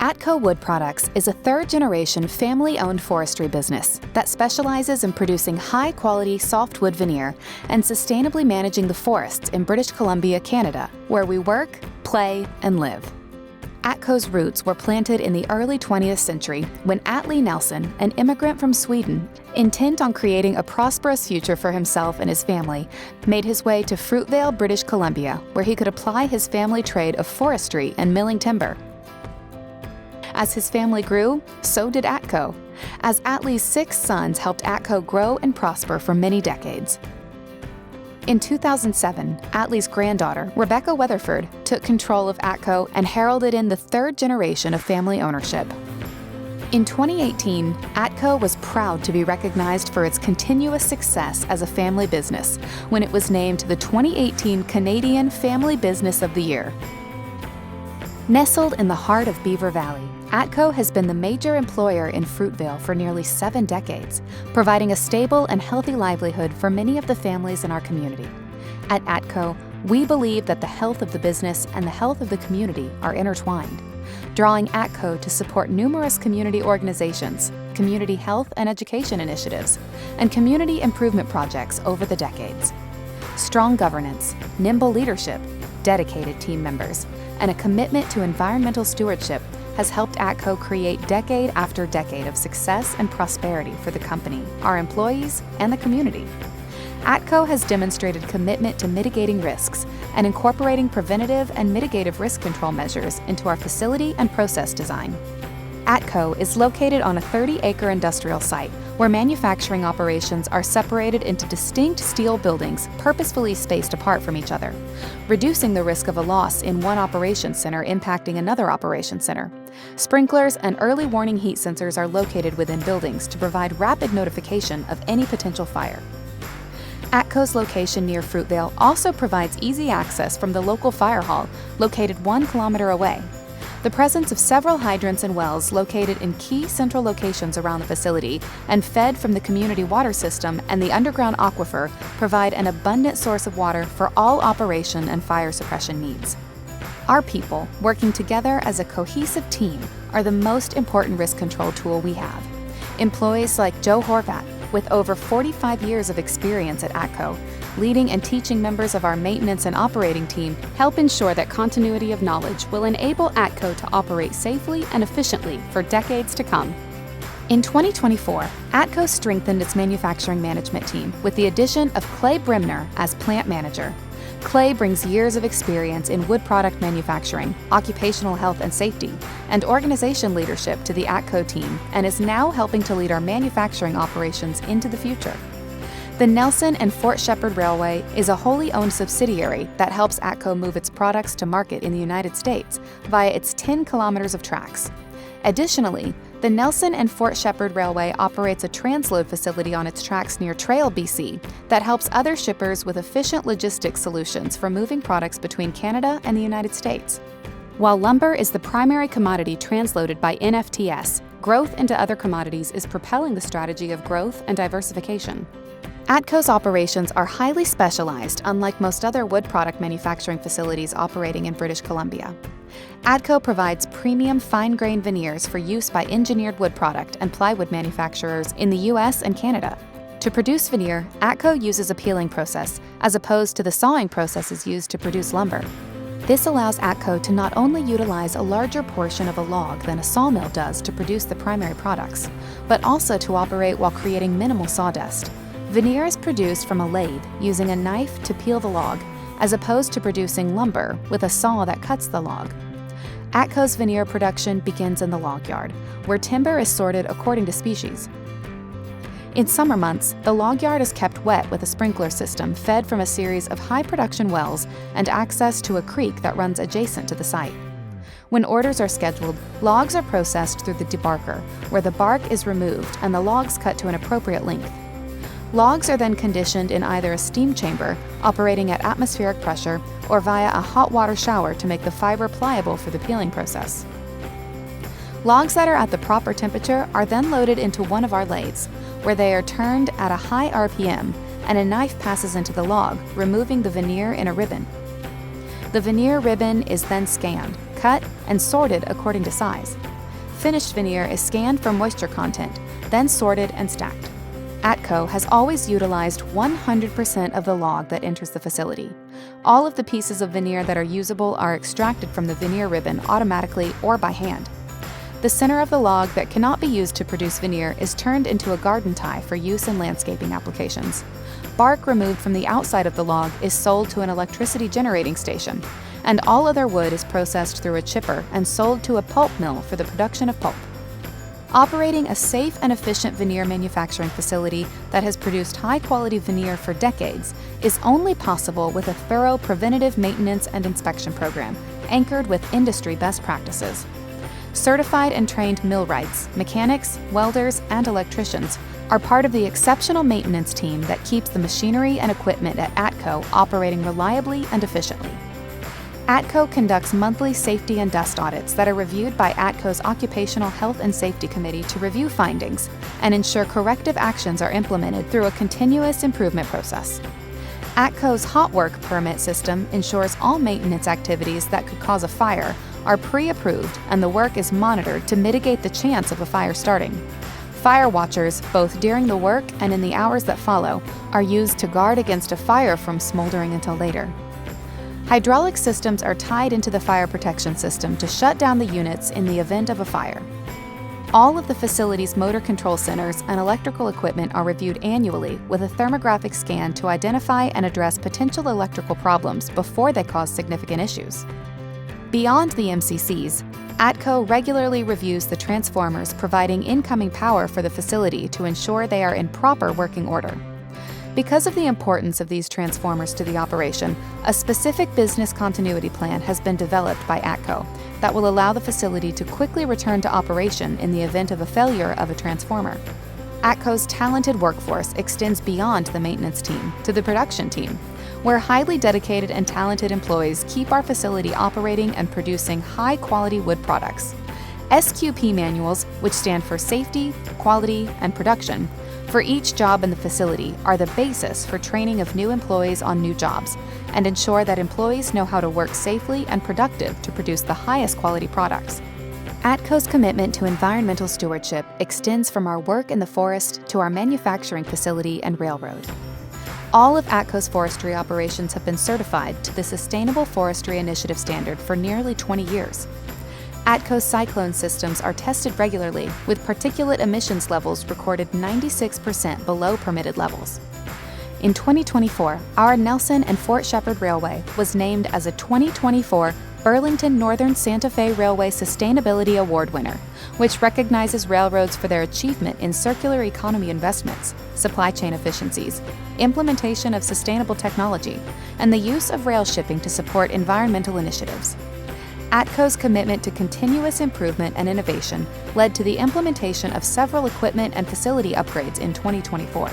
ATCO Wood Products is a third-generation family-owned forestry business that specializes in producing high-quality softwood veneer and sustainably managing the forests in British Columbia, Canada, where we work, play, and live. ATCO's roots were planted in the early 20th century when Atlee Nelson, an immigrant from Sweden, intent on creating a prosperous future for himself and his family, made his way to Fruitvale, British Columbia, where he could apply his family trade of forestry and milling timber. As his family grew, so did ATCO, as Atlee's 6 sons helped ATCO grow and prosper for many decades. In 2007, Atlee's granddaughter, Rebecca Weatherford, took control of ATCO and heralded in the third generation of family ownership. In 2018, ATCO was proud to be recognized for its continuous success as a family business when it was named the 2018 Canadian Family Business of the Year. Nestled in the heart of Beaver Valley, ATCO has been the major employer in Fruitvale for nearly 7 decades, providing a stable and healthy livelihood for many of the families in our community. At ATCO, we believe that the health of the business and the health of the community are intertwined, drawing ATCO to support numerous community organizations, community health and education initiatives, and community improvement projects over the decades. Strong governance, nimble leadership, dedicated team members, and a commitment to environmental stewardship has helped ATCO create decade after decade of success and prosperity for the company, our employees, and the community. ATCO has demonstrated commitment to mitigating risks and incorporating preventative and mitigative risk control measures into our facility and process design. ATCO is located on a 30-acre industrial site where manufacturing operations are separated into distinct steel buildings purposefully spaced apart from each other, reducing the risk of a loss in one operation center impacting another operation center. Sprinklers and early warning heat sensors are located within buildings to provide rapid notification of any potential fire. ATCO's location near Fruitvale also provides easy access from the local fire hall, located 1 kilometer away. The presence of several hydrants and wells located in key central locations around the facility and fed from the community water system and the underground aquifer provide an abundant source of water for all operation and fire suppression needs. Our people, working together as a cohesive team, are the most important risk control tool we have. Employees like Joe Horvat, with over 45 years of experience at ATCO, leading and teaching members of our maintenance and operating team help ensure that continuity of knowledge will enable ATCO to operate safely and efficiently for decades to come. In 2024, ATCO strengthened its manufacturing management team with the addition of Clay Bremner as plant manager. Clay brings years of experience in wood product manufacturing, occupational health and safety, and organization leadership to the ATCO team and is now helping to lead our manufacturing operations into the future. The Nelson and Fort Shepherd Railway is a wholly owned subsidiary that helps ATCO move its products to market in the United States via its 10 kilometers of tracks. Additionally, the Nelson and Fort Shepherd Railway operates a transload facility on its tracks near Trail, BC, that helps other shippers with efficient logistics solutions for moving products between Canada and the United States. While lumber is the primary commodity transloaded by NFTS, growth into other commodities is propelling the strategy of growth and diversification. ATCO's operations are highly specialized, unlike most other wood product manufacturing facilities operating in British Columbia. ATCO provides premium fine-grained veneers for use by engineered wood product and plywood manufacturers in the U.S. and Canada. To produce veneer, ATCO uses a peeling process, as opposed to the sawing processes used to produce lumber. This allows ATCO to not only utilize a larger portion of a log than a sawmill does to produce the primary products, but also to operate while creating minimal sawdust. Veneer is produced from a lathe using a knife to peel the log, as opposed to producing lumber with a saw that cuts the log. ATCO's veneer production begins in the log yard, where timber is sorted according to species. In summer months, the log yard is kept wet with a sprinkler system fed from a series of high-production wells and access to a creek that runs adjacent to the site. When orders are scheduled, logs are processed through the debarker, where the bark is removed and the logs cut to an appropriate length. Logs are then conditioned in either a steam chamber, operating at atmospheric pressure, or via a hot water shower to make the fiber pliable for the peeling process. Logs that are at the proper temperature are then loaded into one of our lathes, where they are turned at a high RPM, and a knife passes into the log, removing the veneer in a ribbon. The veneer ribbon is then scanned, cut, and sorted according to size. finished veneer is scanned for moisture content, then sorted and stacked. ATCO has always utilized 100% of the log that enters the facility. All of the pieces of veneer that are usable are extracted from the veneer ribbon automatically or by hand. The center of the log that cannot be used to produce veneer is turned into a garden tie for use in landscaping applications. Bark removed from the outside of the log is sold to an electricity generating station, and all other wood is processed through a chipper and sold to a pulp mill for the production of pulp. Operating a safe and efficient veneer manufacturing facility that has produced high-quality veneer for decades is only possible with a thorough preventative maintenance and inspection program anchored with industry best practices. Certified and trained millwrights, mechanics, welders, and electricians are part of the exceptional maintenance team that keeps the machinery and equipment at ATCO operating reliably and efficiently. ATCO conducts monthly safety and dust audits that are reviewed by ATCO's Occupational Health and Safety Committee to review findings and ensure corrective actions are implemented through a continuous improvement process. ATCO's hot work permit system ensures all maintenance activities that could cause a fire are pre-approved and the work is monitored to mitigate the chance of a fire starting. Fire watchers, both during the work and in the hours that follow, are used to guard against a fire from smoldering until later. Hydraulic systems are tied into the fire protection system to shut down the units in the event of a fire. All of the facility's motor control centers and electrical equipment are reviewed annually with a thermographic scan to identify and address potential electrical problems before they cause significant issues. Beyond the MCCs, ATCO regularly reviews the transformers providing incoming power for the facility to ensure they are in proper working order. Because of the importance of these transformers to the operation, a specific business continuity plan has been developed by ATCO that will allow the facility to quickly return to operation in the event of a failure of a transformer. ATCO's talented workforce extends beyond the maintenance team to the production team, where highly dedicated and talented employees keep our facility operating and producing high-quality wood products. SQP manuals, which stand for safety, quality, and production, for each job in the facility are the basis for training of new employees on new jobs and ensure that employees know how to work safely and productive to produce the highest quality products. ATCO's commitment to environmental stewardship extends from our work in the forest to our manufacturing facility and railroad. All of ATCO's forestry operations have been certified to the Sustainable Forestry Initiative standard for nearly 20 years. ATCO's cyclone systems are tested regularly, with particulate emissions levels recorded 96% below permitted levels. In 2024, our Nelson and Fort Shepherd Railway was named as a 2024 Burlington Northern Santa Fe Railway Sustainability Award winner, which recognizes railroads for their achievement in circular economy investments, supply chain efficiencies, implementation of sustainable technology, and the use of rail shipping to support environmental initiatives. ATCO's commitment to continuous improvement and innovation led to the implementation of several equipment and facility upgrades in 2024.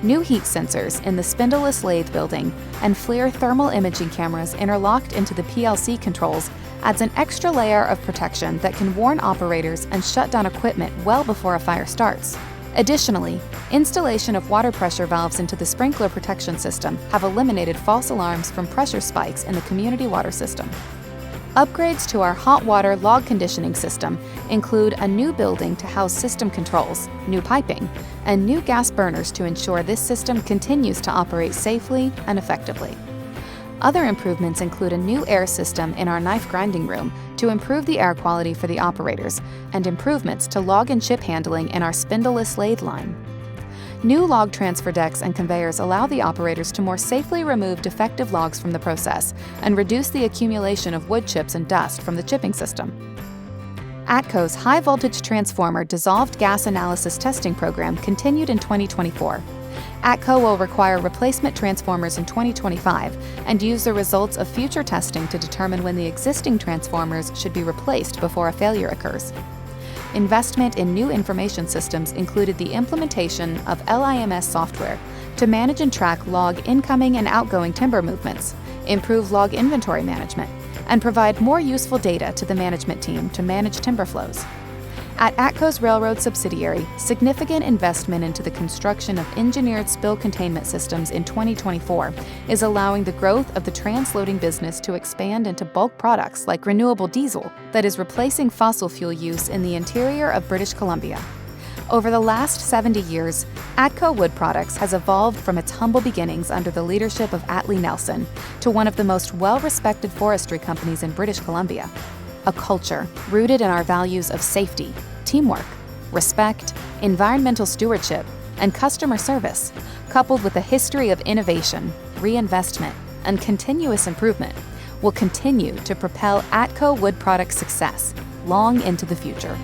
New heat sensors in the spindleless lathe building and FLIR thermal imaging cameras interlocked into the PLC controls adds an extra layer of protection that can warn operators and shut down equipment well before a fire starts. Additionally, installation of water pressure valves into the sprinkler protection system have eliminated false alarms from pressure spikes in the community water system. Upgrades to our hot water log conditioning system include a new building to house system controls, new piping, and new gas burners to ensure this system continues to operate safely and effectively. Other improvements include a new air system in our knife grinding room to improve the air quality for the operators, and improvements to log and chip handling in our spindleless lathe line. New log transfer decks and conveyors allow the operators to more safely remove defective logs from the process and reduce the accumulation of wood chips and dust from the chipping system. ATCO's high-voltage transformer dissolved gas analysis testing program continued in 2024. ATCO will require replacement transformers in 2025 and use the results of future testing to determine when the existing transformers should be replaced before a failure occurs. Investment in new information systems included the implementation of LIMS software to manage and track log incoming and outgoing timber movements, improve log inventory management, and provide more useful data to the management team to manage timber flows. At ATCO's railroad subsidiary, significant investment into the construction of engineered spill containment systems in 2024 is allowing the growth of the transloading business to expand into bulk products like renewable diesel that is replacing fossil fuel use in the interior of British Columbia. Over the last 70 years, ATCO Wood Products has evolved from its humble beginnings under the leadership of Atlee Nelson to one of the most well-respected forestry companies in British Columbia. A culture rooted in our values of safety, teamwork, respect, environmental stewardship, and customer service, coupled with a history of innovation, reinvestment, and continuous improvement, will continue to propel ATCO Wood Products' success long into the future.